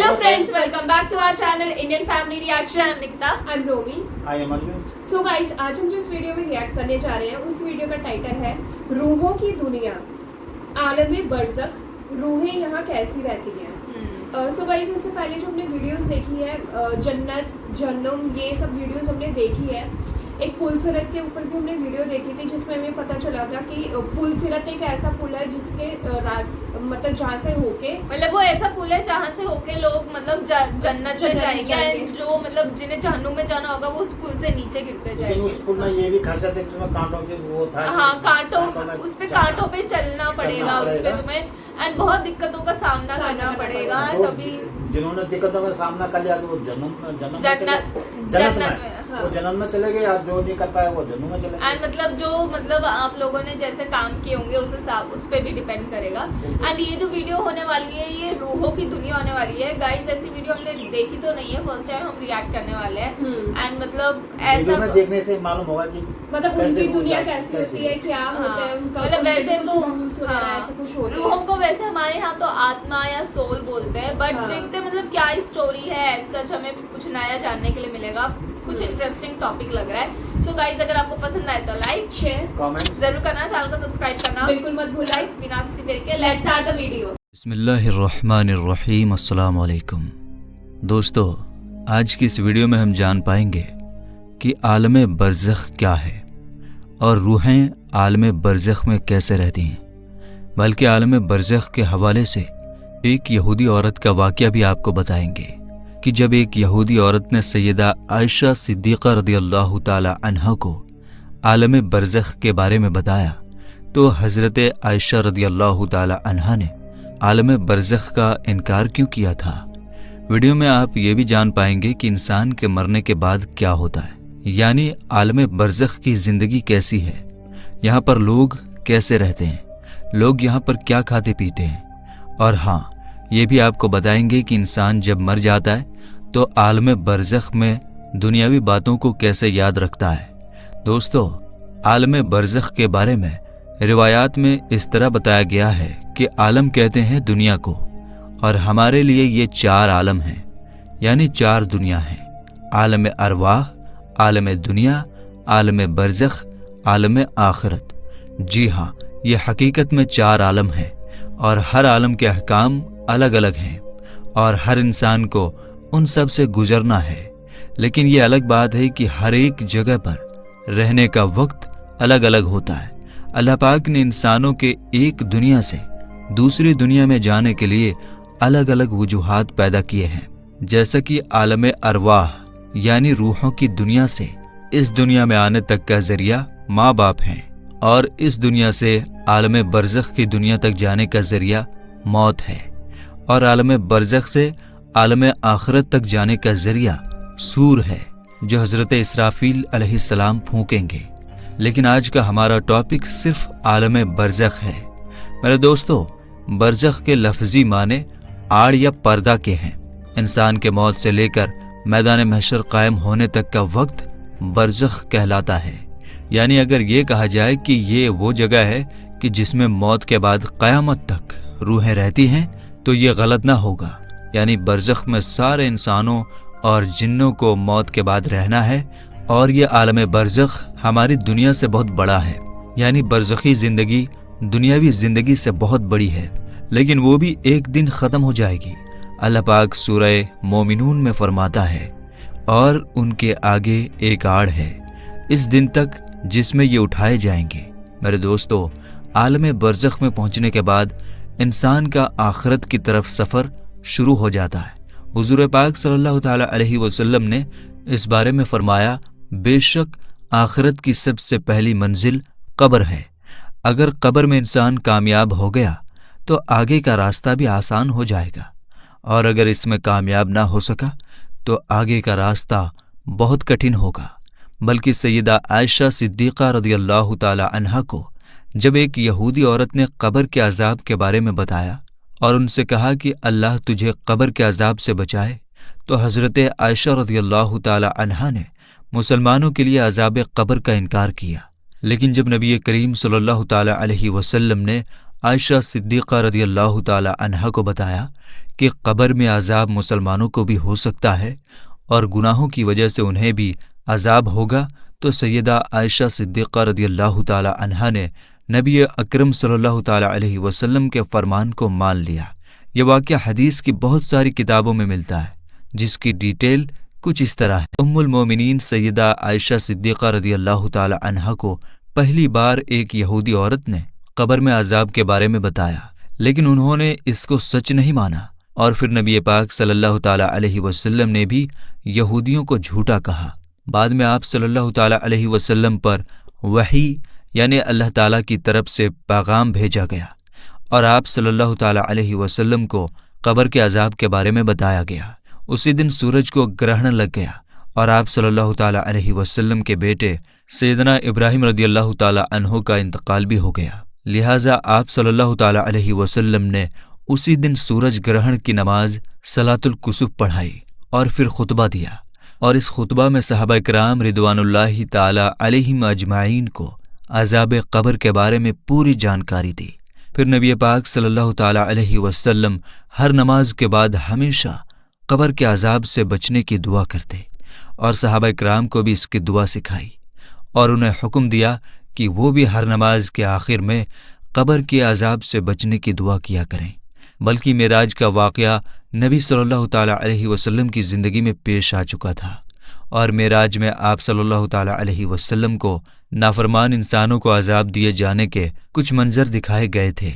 Hello friends, welcome back to our channel Indian Family Reaction. I'm Nikita. I'm Romi. I am Arjun. So guys, आज हम जिस video में react करने जा रहे हैं उस वीडियो का टाइटल है रूहों की दुनिया, आलमे बरज़ख, रूहें यहाँ कैसी रहती हैं। सो गाइस, इससे पहले जो हमने वीडियोस देखी है जन्नत, जहन्नुम, ये सब वीडियोस हमने देखी है। एक पुल सिरत के ऊपर भी हमने वीडियो देखी थी जिसमें हमें पता चला था कि पुल सिरत एक ऐसा पुल है जिसके मतलब जहाँ से होके मतलब वो ऐसा पुल है जहाँ से होके लोग मतलब जन्नत में जाएंगे, जो मतलब जिन्हें जहन्नुम में जाना होगा वो उस पुल से नीचे गिरते जाएंगे। उस पुल में ये भी खासियत है कि उसमें कांटों के वो था। हाँ, कांटों उस पे कांटों पे चलना पड़ेगा, उस पे तुम्हें एंड बहुत दिक्कतों का सामना करना पड़ेगा। तभी जिन्होंने दिक्कतों का सामना कर लिया तो वो जन्नत में वो जन्नत में चले गए, और जो नहीं कर पाए वो जन्नत में चले गए। एंड मतलब जो मतलब आप लोगों ने जैसे काम किए होंगे उस पे भी डिपेंड करेगा। एंड ये जो वीडियो होने वाली है ये रूहों की दुनिया होने वाली है। गाइस, ऐसी वीडियो हमने देखी तो नहीं है, फर्स्ट टाइम हम रिएक्ट करने वाले हैं। एंड मतलब ऐसा में देखने से मालूम होगा कि मतलब उनकी दुनिया कैसी होती है, क्या होता है उनका, मतलब वैसे तो ऐसा कुछ होता है। रूहों को वैसे हमारे यहाँ तो आत्मा या सोल बोलते हैं, बट देखते हैं मतलब क्या स्टोरी है। सच हमें कुछ नया जानने के लिए मिलेगा, कुछ इंटरेस्टिंग टॉपिक लग रहा है। सो गाइस, अगर आपको पसंद आए तो लाइक, शेयर, कमेंट जरूर करना, चैनल को सब्सक्राइब करना बिल्कुल मत भूलना। बिना किसी देर के लेट्स स्टार्ट द वीडियो। बिस्मिल्लाहिर्रहमानिर्रहीम, अस्सलाम वालेकुम। दोस्तों, आज की इस वीडियो में हम जान पाएंगे कि आलमे बरज़ख क्या है और रूहें आलमे बरज़ख में कैसे रहती हैं। बल्कि आलमे बरज़ख के हवाले से एक यहूदी औरत का वाक़या भी आपको बताएंगे कि जब एक यहूदी औरत ने सैयदा आयशा सिद्दीक़ा रदियल्लाहु ताला अन्हा को आलमे बरज़ख के बारे में बताया तो हज़रत आयशा रदियल्लाहु ताला अन्हा ने आलमे बरज़ख का इनकार क्यों किया था। वीडियो में आप ये भी जान पाएंगे कि इंसान के मरने के बाद क्या होता है, यानी आलमे बरज़ख की ज़िंदगी कैसी है, यहाँ पर लोग कैसे रहते हैं, लोग यहाँ पर क्या खाते पीते हैं। और हाँ, ये भी आपको बताएंगे कि इंसान जब मर जाता है तो आलमे बरज़ख में दुनियावी बातों को कैसे याद रखता है। दोस्तों, आलमे बरज़ख के बारे में रिवायात में इस तरह बताया गया है कि आलम कहते हैं दुनिया को, और हमारे लिए ये 4 आलम हैं, यानी 4 दुनिया हैं। आलम अरवाह, आलम दुनिया, आलम बरज़ख, आलम आखिरत। जी हाँ, ये हकीकत में 4 आलम हैं और हर आलम के अहकाम अलग अलग हैं और हर इंसान को उन सब से गुजरना है। लेकिन ये अलग बात है कि हर एक जगह पर रहने का वक्त अलग अलग होता है। अल्लाह पाक ने इंसानों के एक दुनिया से दूसरी दुनिया में जाने के लिए अलग अलग वजूहात पैदा किए हैं। जैसा कि आलम अरवाह यानी रूहों की दुनिया से इस दुनिया में आने तक का जरिया माँ बाप हैं, और इस दुनिया से आलम बरज़ख की दुनिया तक जाने का जरिया मौत है, और आलम बरज़ख से आलम आखिरत तक जाने का जरिया सूर है जो हज़रत इसराफील अलैहिस्सलाम फूंकेंगे। लेकिन आज का हमारा टॉपिक सिर्फ आलम बरज़ख है। मेरे दोस्तों, बरज़ख के लफ्ज़ी माने आड़ या पर्दा के हैं। इंसान के मौत से लेकर मैदान महशर कायम होने तक का वक्त बरज़ख कहलाता है। यानी अगर ये कहा जाए कि ये वो जगह है कि जिसमें मौत के बाद क़यामत तक रूहें रहती हैं तो ये गलत ना होगा। यानी बरज़ख में सारे इंसानों और जिन्नों को मौत के बाद रहना है, और ये आलम बरज़ख हमारी दुनिया से बहुत बड़ा है। यानी बरज़खी ज़िंदगी दुनियावी ज़िंदगी से बहुत बड़ी है, लेकिन वो भी एक दिन ख़त्म हो जाएगी। अल्लाह पाक सूरह मोमिनून में फरमाता है, और उनके आगे एक आड़ है इस दिन तक जिसमें ये उठाए जाएंगे। मेरे दोस्तों, आलम बरज़ख में पहुंचने के बाद इंसान का आखिरत की तरफ सफ़र शुरू हो जाता है। हुज़ूर पाक सल्लल्लाहु ताला अलैहि वसल्लम ने इस बारे में फरमाया, बेशक आखिरत की सबसे पहली मंजिल कब्र है। अगर कब्र में इंसान कामयाब हो गया तो आगे का रास्ता भी आसान हो जाएगा, और अगर इसमें कामयाब ना हो सका तो आगे का रास्ता बहुत कठिन होगा। बल्कि सैयदा आयशा सिद्दीक़ा रदियल्लाहु ताला अन्हा को जब एक यहूदी औरत ने कब्र के अजाब के बारे में बताया और उनसे कहा कि अल्लाह तुझे कब्र के अजाब से बचाए, तो हज़रत आयशा रदियल्लाहु ताला अन्हा ने मुसलमानों के लिए अजाब कब्र का इनकार किया। लेकिन जब नबी करीम सल्लल्लाहु ताला अलैहि वसल्लम ने आयशा सिद्दीक़ा रदियल्लाहु ताला अन्हा को बताया कि कब्र में अजाब मुसलमानों को भी हो सकता है और गुनाहों की वजह से उन्हें भी अजाब होगा, तो सैयदा आयशा सिद्दीक़ा रदियल्लाहु ताला अन्हा ने नबी अकरम सल्लल्लाहु ताला अलैहि वसल्लम के फरमान को मान लिया। ये वाक़या हदीस की बहुत सारी किताबों में मिलता है, जिसकी डिटेल कुछ इस तरह है। उम्मुल मोमिनीन सैयदा आयशा सिद्दीक़ा रदियल्लाहु ताला अन्हा को पहली बार एक यहूदी औरत ने कब्र में अजाब के बारे में बताया, लेकिन उन्होंने इसको सच नहीं माना और फिर नबी पाक सल्लल्लाहु ताला अलैहि वसल्लम ने भी यहूदियों को झूठा कहा। बाद में आप सल्लल्लाहु ताला अलैहि वसल्लम पर वही यानी अल्लाह ताला की तरफ से पैगाम भेजा गया और आप सल्लल्लाहु ताला अलैहि वसल्लम को कब्र के अजाब के बारे में बताया गया। उसी दिन सूरज को ग्रहण लग गया और आप सल्लल्लाहु ताला अलैहि वसल्लम के बेटे सैयदना इब्राहिम रदियल्लाहु ताला अन्हु का इंतकाल भी हो गया। लिहाजा आप सल्लल्लाहु ताला अलैहि वसल्लम ने उसी दिन सूरज ग्रहण की नमाज सलातुल कुसुफ पढ़ाई और फिर खुतबा दिया और इस खुतबा में सहाबा किराम रिदवानुल्लाहि ताला अलैहिम अजमाइन को अजाब कब्र के बारे में पूरी जानकारी दी। फिर नबी पाक सल्लल्लाहु ताला अलैहि वसल्लम हर नमाज के बाद हमेशा कब्र के अजाब से बचने की दुआ करते और सहाबा किराम को भी इसकी दुआ सिखाई और उन्हें हुक्म दिया कि वो भी हर नमाज के आखिर में कब्र के अजाब से बचने की दुआ किया करें। बल्कि मेराज का वाक़या नबी सल्लल्लाहु ताला अलैहि वसल्लम की ज़िंदगी में पेश आ चुका था और मेराज में आप सल्लल्लाहु ताला अलैहि वसल्लम को नाफरमान इंसानों को अजाब दिए जाने के कुछ मंजर दिखाए गए थे।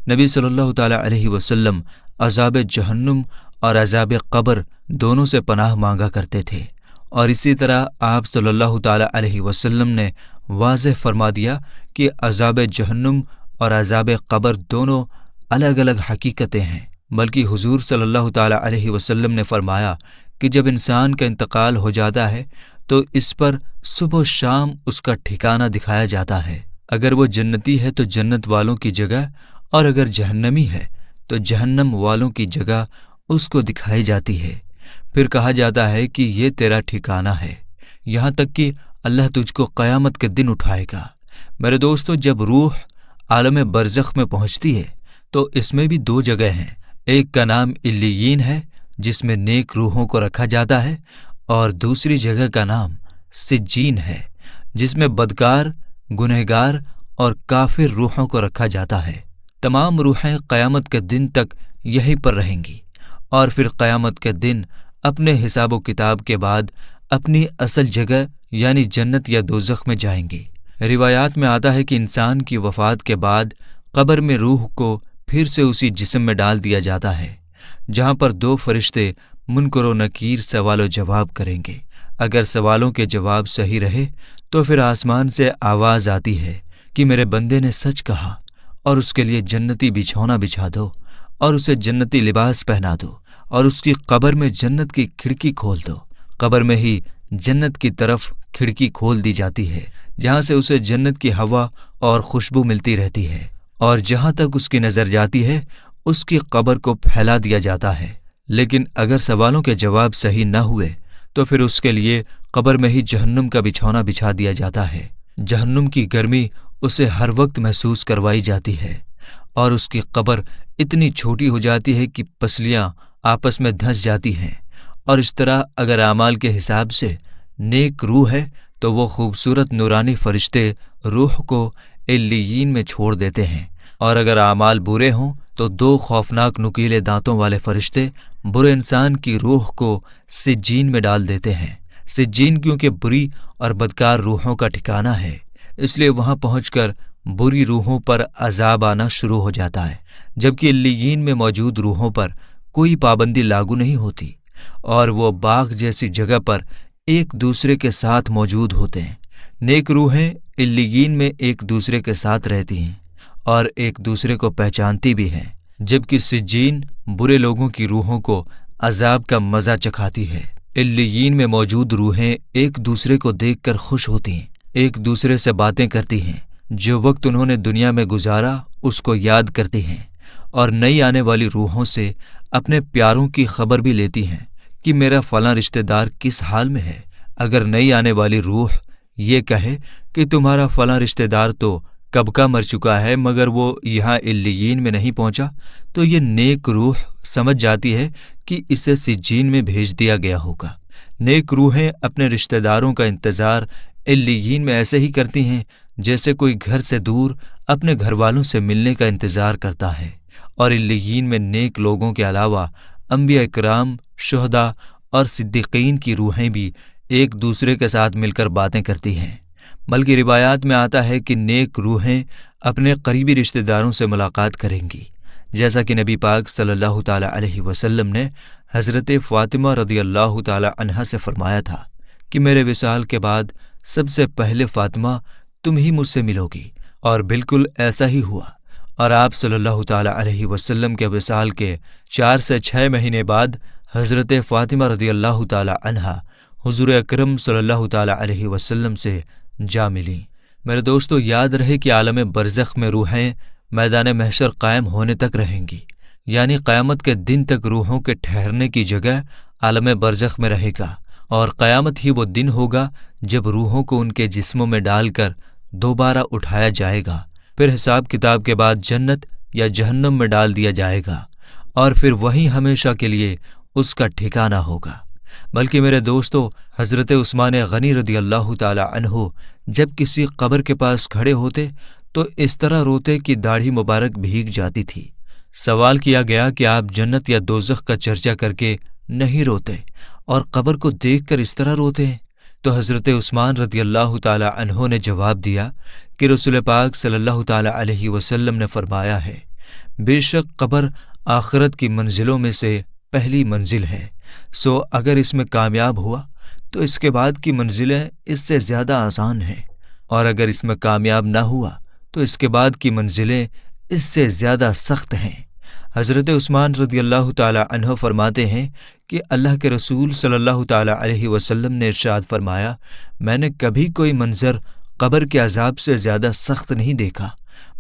नबी सल्लल्लाहु ताला अलैहि वसल्लम अजाब जहन्नुम और अजाब कब्र दोनों से पनाह मांगा करते थे और इसी तरह आप सल्लल्लाहु ताला अलैहि वसल्लम ने वाज़ेह फरमा दिया कि अजाब जहन्नुम और अजाब कब्र दोनों अलग अलग हकीकतें हैं। बल्कि हुजूर सल्लल्लाहु ताला अलैहि वसल्लम ने फरमाया कि जब इंसान का इंतकाल हो जाता है तो इस पर सुबह शाम उसका ठिकाना दिखाया जाता है। अगर वो जन्नती है तो जन्नत वालों की जगह और अगर जहन्नमी है तो जहन्नम वालों की जगह उसको दिखाई जाती है। फिर कहा जाता है कि ये तेरा ठिकाना है, यहाँ तक कि अल्लाह तुझको क़यामत के दिन उठाएगा। मेरे दोस्तों, जब रूह आलम बरज़ख में पहुँचती है तो इसमें भी दो जगह हैं। एक का नाम इल्लियीन है जिसमें नेक रूहों को रखा जाता है और दूसरी जगह का नाम सिज्जीन है जिसमें बदकार, गुनहगार और काफिर रूहों को रखा जाता है। तमाम रूहें क़यामत के दिन तक यहीं पर रहेंगी और फिर क़यामत के दिन अपने हिसाब व किताब के बाद अपनी असल जगह यानी जन्नत या दोज़ख में जाएंगी। रिवायात में आता है कि इंसान की वफ़ात के बाद कब्र में रूह को फिर से उसी जिस्म में डाल दिया जाता है जहाँ पर दो फरिश्ते मुनकर व नकीर सवाल जवाब करेंगे। अगर सवालों के जवाब सही रहे तो फिर आसमान से आवाज़ आती है कि मेरे बंदे ने सच कहा और उसके लिए जन्नती बिछौना बिछा दो और उसे जन्नती लिबास पहना दो और उसकी कब्र में जन्नत की खिड़की खोल दो। कब्र में ही जन्नत की तरफ खिड़की खोल दी जाती है जहाँ से उसे जन्नत की हवा और खुशबू मिलती रहती है और जहाँ तक उसकी नज़र जाती है उसकी कब्र को फैला दिया जाता है। लेकिन अगर सवालों के जवाब सही न हुए तो फिर उसके लिए कब्र में ही जहन्नुम का बिछौना बिछा दिया जाता है। जहन्नुम की गर्मी उसे हर वक्त महसूस करवाई जाती है और उसकी कब्र इतनी छोटी हो जाती है कि पसलियां आपस में धंस जाती हैं। और इस तरह अगर आमाल के हिसाब से नेक रूह है तो वो खूबसूरत नूरानी फरिश्ते रूह को इल्लियीन में छोड़ देते हैं और अगर आमाल बुरे हों तो दो खौफनाक नुकीले दांतों वाले फरिश्ते बुरे इंसान की रूह को सिज्जीन में डाल देते हैं। सिज्जीन क्योंकि बुरी और बदकार रूहों का ठिकाना है, इसलिए वहां पहुंचकर बुरी रूहों पर अजाब आना शुरू हो जाता है, जबकि इल्लियीन में मौजूद रूहों पर कोई पाबंदी लागू नहीं होती और वो बाग जैसी जगह पर एक दूसरे के साथ मौजूद होते हैं। नेक रूहें इल्लियीन में एक दूसरे के साथ रहती हैं और एक दूसरे को पहचानती भी हैं, जबकि सिज्जीन बुरे लोगों की रूहों को अजाब का मज़ा चखाती है। इल्लियीन में मौजूद रूहें एक दूसरे को देखकर खुश होती हैं, एक दूसरे से बातें करती हैं, जो वक्त उन्होंने दुनिया में गुजारा उसको याद करती हैं और नई आने वाली रूहों से अपने प्यारों की खबर भी लेती हैं कि मेरा फलां रिश्तेदार किस हाल में है। अगर नई आने वाली रूह ये कहे कि तुम्हारा फलां रिश्तेदार तो कब का मर चुका है मगर वो यहाँ इल्लियीन में नहीं पहुंचा, तो ये नेक रूह समझ जाती है कि इसे सिज्जीन में भेज दिया गया होगा। नेक रूहें अपने रिश्तेदारों का इंतज़ार इल्लियीन में ऐसे ही करती हैं जैसे कोई घर से दूर अपने घर वालों से मिलने का इंतज़ार करता है। और इल्लियीन में नेक लोगों के अलावा अंबिया इकराम, शुहदा और सिद्दीकीन की रूहें भी एक दूसरे के साथ मिलकर बातें करती हैं। बल्कि रिवायात में आता है कि नेक रूहें अपने करीबी रिश्तेदारों से मुलाकात करेंगी, जैसा कि नबी पाक सल्लल्लाहु ताला अलैहि वसल्लम ने हज़रत फ़ातिमा रज़ियल्लाहु ताला अन्हा से फरमाया था कि मेरे विसाल के बाद सबसे पहले फ़ातिमा तुम ही मुझसे मिलोगी। और बिल्कुल ऐसा ही हुआ। और आप सल्लल्लाहु ताला अलैहि वसल्लम के विसाल के 4 से 6 महीने बाद हज़रत फ़ातिमा रज़ियल्लाहु ताला अन्हा हुज़ूर अकरम सल्लल्लाहु ताला अलैहि वसल्लम से जा मिली। मेरे दोस्तों, याद रहे कि आलम बरज़ख में रूहें मैदान महशर कायम होने तक रहेंगी, यानी क़यामत के दिन तक रूहों के ठहरने की जगह आलम बरज़ख में रहेगा। और क़यामत ही वो दिन होगा जब रूहों को उनके जिस्मों में डालकर दोबारा उठाया जाएगा, फिर हिसाब किताब के बाद जन्नत या जहन्नम में डाल दिया जाएगा और फिर वहीं हमेशा के लिए उसका ठिकाना होगा। बल्कि मेरे दोस्तों, हज़रत उस्मान गनी रज़ियल्लाहु ताला अन्हु जब किसी कब्र के पास खड़े होते तो इस तरह रोते कि दाढ़ी मुबारक भीग जाती थी। सवाल किया गया कि आप जन्नत या दोज़ख का चर्चा करके नहीं रोते और कब्र को देखकर इस तरह रोते हैं? तो हज़रत उस्मान रज़ियल्लाहु ताला अन्हु ने जवाब दिया कि रसूल पाक सल्लल्लाहु ताला अलैहि वसल्लम ने फरमाया है, बेशक कब्र आखिरत की मंजिलों में से पहली मंजिल है, सो अगर इसमें कामयाब हुआ तो इसके बाद की मंजिलें इससे ज़्यादा आसान हैं, और अगर इसमें कामयाब ना हुआ तो इसके बाद की मंजिलें इससे ज़्यादा सख्त हैं। हज़रत उस्मान रज़ियल्लाहु ताला अन्हु फरमाते हैं कि अल्लाह के रसूल सल्लल्लाहु ताला अलैहि वसल्लम ने इरशाद फरमाया, मैंने कभी कोई मंजर कब्र के अजाब से ज़्यादा सख्त नहीं देखा।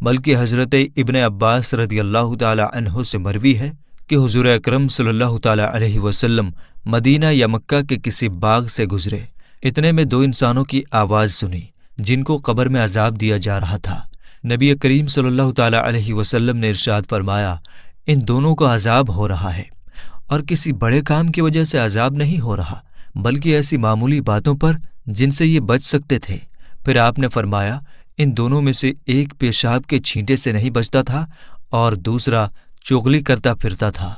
बल्कि हज़रत इब्न अब्बास रज़ियल्लाहु ताला अन्हु से मरवी है कि हुज़ूर अकरम सल्लल्लाहु ताला अलैहि वसल्लम मदीना या मक्का के किसी बाग से गुजरे। इतने में 2 इंसानों की आवाज़ सुनी जिनको कब्र में अजाब दिया जा रहा था। नबी करीम सल्लल्लाहु ताला अलैहि वसल्लम ने इरशाद फरमाया, इन दोनों को अजाब हो रहा है और किसी बड़े काम की वजह से अजाब नहीं हो रहा, बल्कि ऐसी मामूली बातों पर जिनसे ये बच सकते थे। फिर आपने फरमाया, इन दोनों में से एक पेशाब के छींटे से नहीं बचता था और दूसरा चुगली करता फिरता था।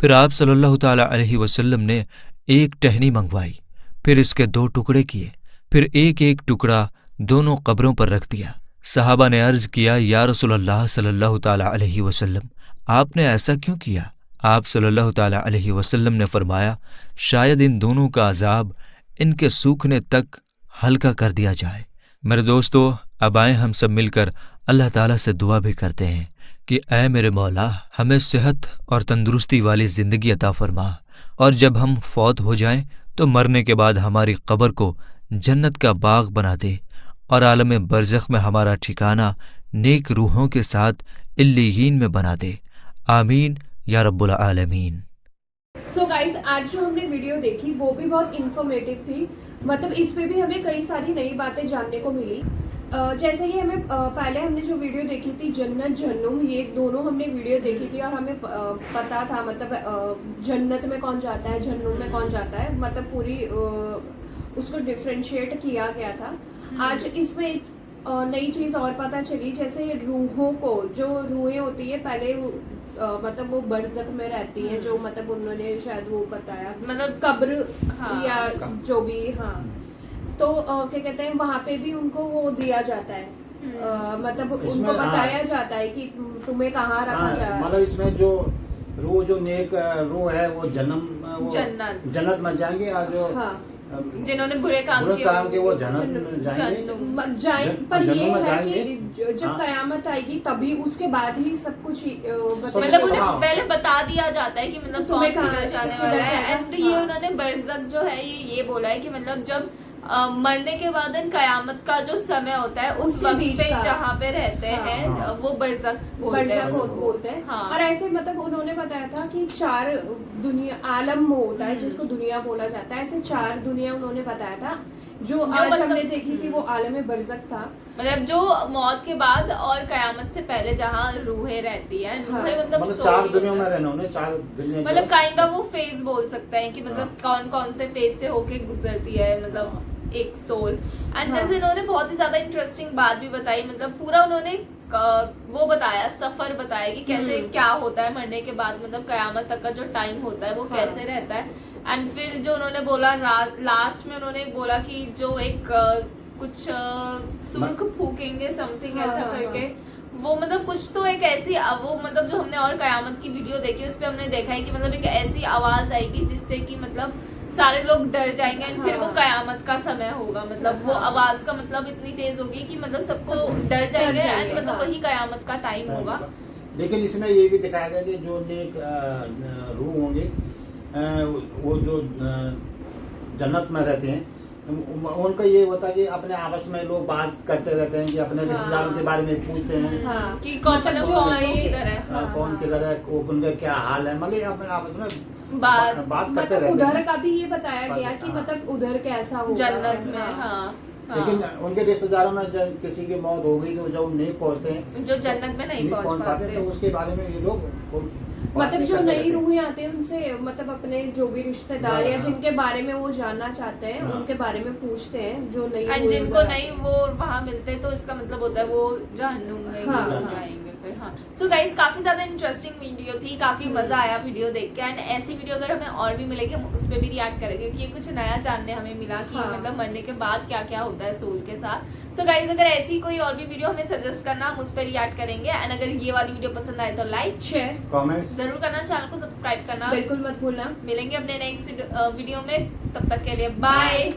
फिर आप सल्लल्लाहु ताला अलैहि वसल्लम ने एक टहनी मंगवाई, फिर इसके 2 टुकड़े किए, फिर एक एक टुकड़ा दोनों कब्रों पर रख दिया। सहाबा ने अर्ज किया, या रसूलल्लाह सल्लल्लाहु ताला अलैहि वसल्लम, आपने ऐसा क्यों किया? आप सल्लल्लाहु ताला अलैहि वसल्लम ने फरमाया, शायद इन दोनों का अजाब इनके सूखने तक हल्का कर दिया जाए। मेरे दोस्तों, अब आए हम सब मिलकर अल्लाह ताला से दुआ भी करते हैं कि ऐ मेरे मौला, हमें सेहत और तंदुरुस्ती वाली ज़िंदगी अता फरमा, और जब हम फौत हो जाएं तो मरने के बाद हमारी कब्र को जन्नत का बाग बना दे और आलम बरज़ख में हमारा ठिकाना नेक रूहों के साथ इल्लियीन में बना दे। आमीन या रब्बुल आलमीन। सो गाइज, आज जो हमने वीडियो देखी वो भी बहुत इन्फॉर्मेटिव थी। मतलब इसमें भी हमें कई सारी नई बातें जानने को मिली। जैसे कि हमें पहले हमने जो वीडियो देखी थी जन्नत जहन्नुम, ये दोनों हमने वीडियो देखी थी और हमें पता था मतलब जन्नत में कौन जाता है, जहन्नुम में कौन जाता है, मतलब पूरी उसको डिफ्रेंशिएट किया गया था। आज इसमें नई चीज़ और पता चली, जैसे रूहों को, जो रूहें होती है पहले मतलब वो बरज़ख में रहती हैं, जो मतलब उन्होंने शायद वो बताया, मतलब कब्र, हाँ, या जो भी, हाँ, तो क्या कहते हैं, वहाँ पे भी उनको वो दिया जाता है, मतलब उनको बताया जाता है कि तुम्हें कहाँ रखा जाए। मतलब इसमें जो रूह, जो नेक रूह है वो जन्नत में जाएंगे, और जो जिन्होंने बुरे काम किए वो जन्नत जाएंगे। पर ये है कि जब कयामत आएगी तभी उसके बाद ही सब कुछ मतलब उन्हें पहले बता दिया जाता है कि मतलब तुम्हें कहाँ जाने वाला है। एंड ये उन्होंने बरज़ख जो है ये बोला है कि मतलब जब मरने के बाद कयामत का जो समय होता है उस उसके वक्त बीच पे का। जहाँ पे रहते हाँ। हैं वो बरज़ख बोलते हैं बरज़ख उसको। बोलते हैं। हाँ। और ऐसे मतलब उन्होंने बताया था कि 4 दुनिया आलम होता है जिसको दुनिया बोला जाता है, ऐसे 4 दुनिया उन्होंने बताया था जो आज मतलब- हमने देखी थी वो आलम बरज़ख था। मतलब जो मौत के बाद और कयामत से पहले जहाँ रूहें रहती हैं, हाँ। रूहें मतलब मतलब soul 4 दुनिया होता में है। रहना उन्हें, 4 दुनिया मतलब जो- काइंड ऑफ वो फेज बोल सकते हैं कि मतलब हाँ। कौन कौन से फेज से होके गुजरती है मतलब एक सोल। एंड हाँ। जैसे इन्होंने बहुत ही ज्यादा इंटरेस्टिंग बात भी बताई, मतलब पूरा उन्होंने वो बताया, सफर बताया कि कैसे क्या होता है मरने के बाद, मतलब कयामत तक का जो टाइम होता है वो हाँ। कैसे रहता है। एंड फिर जो उन्होंने बोला लास्ट में उन्होंने बोला कि जो एक कुछ सुर्ख फूकेंगे समथिंग हाँ, ऐसा हाँ, करके, वो मतलब कुछ तो एक ऐसी वो मतलब जो हमने और कयामत की वीडियो देखी उस पे हमने देखा है कि मतलब एक ऐसी आवाज आएगी जिससे कि मतलब सारे लोग डर जाएंगे एंड फिर वो हाँ। कयामत का समय होगा, मतलब वो हाँ। आवाज का मतलब इतनी तेज होगी कि मतलब सबको डर जाएंगे एंड मतलब हाँ। वही कयामत का टाइम होगा। लेकिन इसमें ये भी दिखाया गया कि जो नेक रूह होंगे वो जो जन्नत में रहते हैं उनका ये होता है कि अपने आपस में लोग बात करते रहते हैं कि अपने हाँ। रिश्तेदारों के बारे में पूछते हैं। हाँ। कि कौन मतलब मतलब जो कौन नए- किधर है, हाँ, कौन हाँ। किधर है, उनका क्या हाल है, मतलब अपने आपस में बात बात करते मतलब रहते उधर हैं। का भी ये बताया गया कि हाँ। मतलब उधर कैसा होगा जन्नत में। हाँ। हाँ हाँ। लेकिन उनके रिश्तेदारों में जब किसी की मौत हो गई तो जब नहीं पहुंचते हैं, जो जन्नत में नहीं पहुंच पाते। तो उसके बारे में ये लोग मतलब जो नई रूहें आते हैं उनसे मतलब अपने जो भी रिश्तेदार या हाँ। जिनके बारे में वो जानना चाहते हैं हाँ। उनके बारे में पूछते हैं जो नई एंड रूहें जिनको उधर नहीं वो वहाँ मिलते हैं, तो इसका मतलब होता है वो जहन्नुम में हाँ, ही हाँ। जाएंगे फिर। हाँ सो गाइस काफी ज्यादा इंटरेस्टिंग वीडियो थी, काफी मजा आया वीडियो देख के। एंड ऐसी वीडियो अगर हमें और भी मिलेगी हम उस पर भी रिएक्ट करेंगे क्योंकि ये कुछ नया जानने हमें मिला कि हाँ। मतलब मरने के बाद क्या क्या होता है सोल के साथ। सो गाइस अगर ऐसी कोई और भी वीडियो हमें सजेस्ट करना हम उस पर रिएक्ट करेंगे। एंड अगर ये वाली वीडियो पसंद आए तो लाइक शेयर कमेंट जरूर करना, चैनल को सब्सक्राइब करना। बिल्कुल मत भूलना। मिलेंगे अपने नेक्स्ट वीडियो में, तब तक के लिए बाय।